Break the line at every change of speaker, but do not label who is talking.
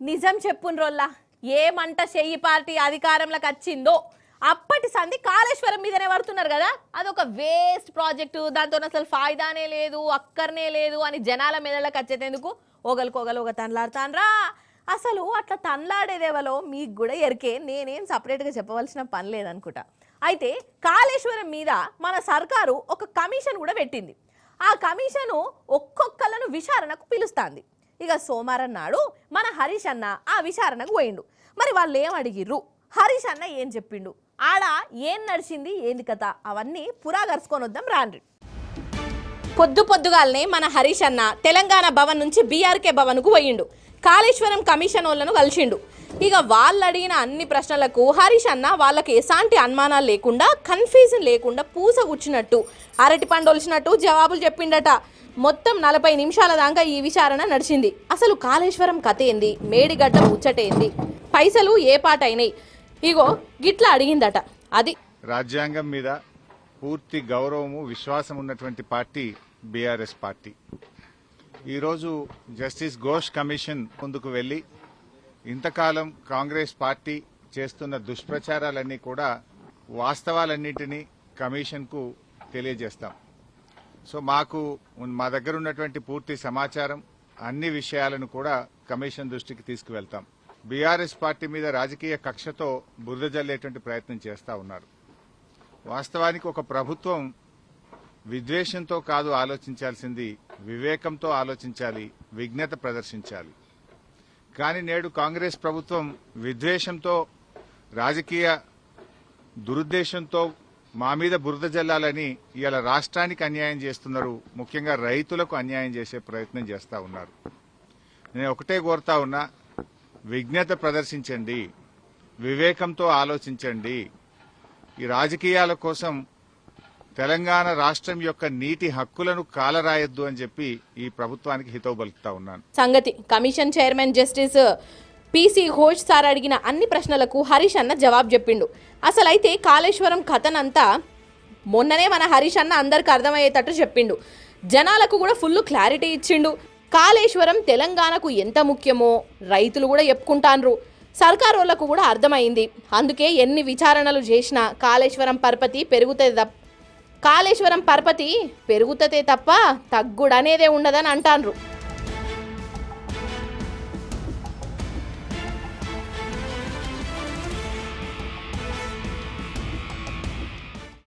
నిజం చెప్పుండ్రోల్లా ఏమంట చెయ్యి పార్టీ అధికారంలోకి వచ్చిందో అప్పటి సంధి కాళేశ్వరం మీదనే పడుతున్నారు కదా. అదొక వేస్ట్ ప్రాజెక్టు, దాంతో అసలు ఫాయిదానే లేదు, అక్కర్నే లేదు అని జనాల మెదళ్ళకి వచ్చేందుకు ఒకరికొగలు ఒక తనలాడుతాన్రా. అసలు అట్లా తనలాడేదేవలో మీకు కూడా ఎరికే, నేనేం సపరేట్గా చెప్పవలసిన పని లేదనుకుంటా. అయితే కాళేశ్వరం మీద మన సర్కారు ఒక కమిషన్ కూడా పెట్టింది. ఆ కమిషను ఒక్కొక్కలను విచారణకు పిలుస్తుంది. ఇక సోమవారం నాడు మన హరీష్ అన్న ఆ విచారణకు పోయిండు. మరి వాళ్ళు ఏం అడిగిర్రు, హరీష్ అన్న ఏం చెప్పిండు, ఆడ ఏం నడిచింది, ఏంది కథ, అవన్నీ పురాగరుచుకొని వద్దాం రాండ్రి. పొద్దుగాలనే మన హరీష్ అన్న తెలంగాణ భవన్ నుంచి బీఆర్కే భవన్కు పోయిండు. కాళేశ్వరం కమిషన్ వాళ్ళను కలిసిండు. ఇక వాళ్ళు అడిగిన అన్ని ప్రశ్నలకు హరీష్ అన్న వాళ్ళకి ఎలాంటి అనుమానాలు లేకుండా, కన్ఫ్యూజన్ లేకుండా పూస కూర్చున్నట్టు, అరటి పండు ఒలిచినట్టు జవాబులు చెప్పిండట. మొత్తం 40 నిమిషాల దాకా ఈ విచారణ నడిచింది. అసలు కాళేశ్వరం కథ ఏంది, మేడిగడ్డ ముచ్చటేంది, పైసలు ఏ పాట అయినాయి, ఇగో గిట్లా అడిగిందట. అది
రాజ్యాంగం మీద పూర్తి గౌరవము విశ్వాసం ఉన్నటువంటి పార్టీ బీఆర్ఎస్ పార్టీ. ఈరోజు జస్టిస్ ఘోష్ కమిషన్ ముందుకు వెళ్లి ఇంతకాలం కాంగ్రెస్ పార్టీ చేస్తున్న దుష్ప్రచారాలన్నీ కూడా వాస్తవాలన్నింటినీ కమిషన్కు తెలియజేస్తాం. సో మా దగ్గర ఉన్నటువంటి పూర్తి సమాచారం, అన్ని విషయాలను కూడా కమిషన్ దృష్టికి తీసుకువెళ్తాం. బీఆర్ఎస్ పార్టీ మీద రాజకీయ కక్షతో బురద జల్లేటువంటి ప్రయత్నం చేస్తా ఉన్నారు. వాస్తవానికి ఒక ప్రభుత్వం విద్వేషంతో కాదు ఆలోచించాల్సింది, వివేకంతో ఆలోచించాలి, విజ్ఞత ప్రదర్శించాలి. కానీ నేడు కాంగ్రెస్ ప్రభుత్వం విద్వేషంతో, రాజకీయ దురుద్దేశంతో మా మీద బురద జల్లాలని ఇవాళ రాష్ట్రానికి అన్యాయం చేస్తున్నారు. ముఖ్యంగా రైతులకు అన్యాయం చేసే ప్రయత్నం చేస్తా ఉన్నారు. నేను ఒకటే కోరుతా ఉన్నా, విజ్ఞత ప్రదర్శించండి, వివేకంతో ఆలోచించండి. ఈ రాజకీయాల కోసం తెలంగాణ రాష్ట్రం యొక్క నీటి హక్కులను కాలరాయొద్దు అని చెప్పి ఈ ప్రభుత్వానికి హితవు పలుకుతా ఉన్నాను.
సంగతి commission chairman justice PC Ghosh sir అడిగిన అన్ని ప్రశ్నలకు హరీష్ అన్న జవాబు చెప్పిండు. అసలైతే కాళేశ్వరం కథనంతా మొన్ననే మన హరీష్ అన్న అందరికి అర్థమయ్యేటట్టు చెప్పిండు. జనాలకు కూడా ఫుల్ క్లారిటీ ఇచ్చిండు. కాళేశ్వరం తెలంగాణకు ఎంత ముఖ్యమో రైతులు కూడా చెప్పుకుంటాన్రు, సర్కారు వాళ్ళకు కూడా అర్థమైంది. అందుకే ఎన్ని విచారణలు చేసినా కాళేశ్వరం పరపతి పెరుగుతుంది తప్ప తగ్గుడనేదే ఉండదని అంటాన్రు.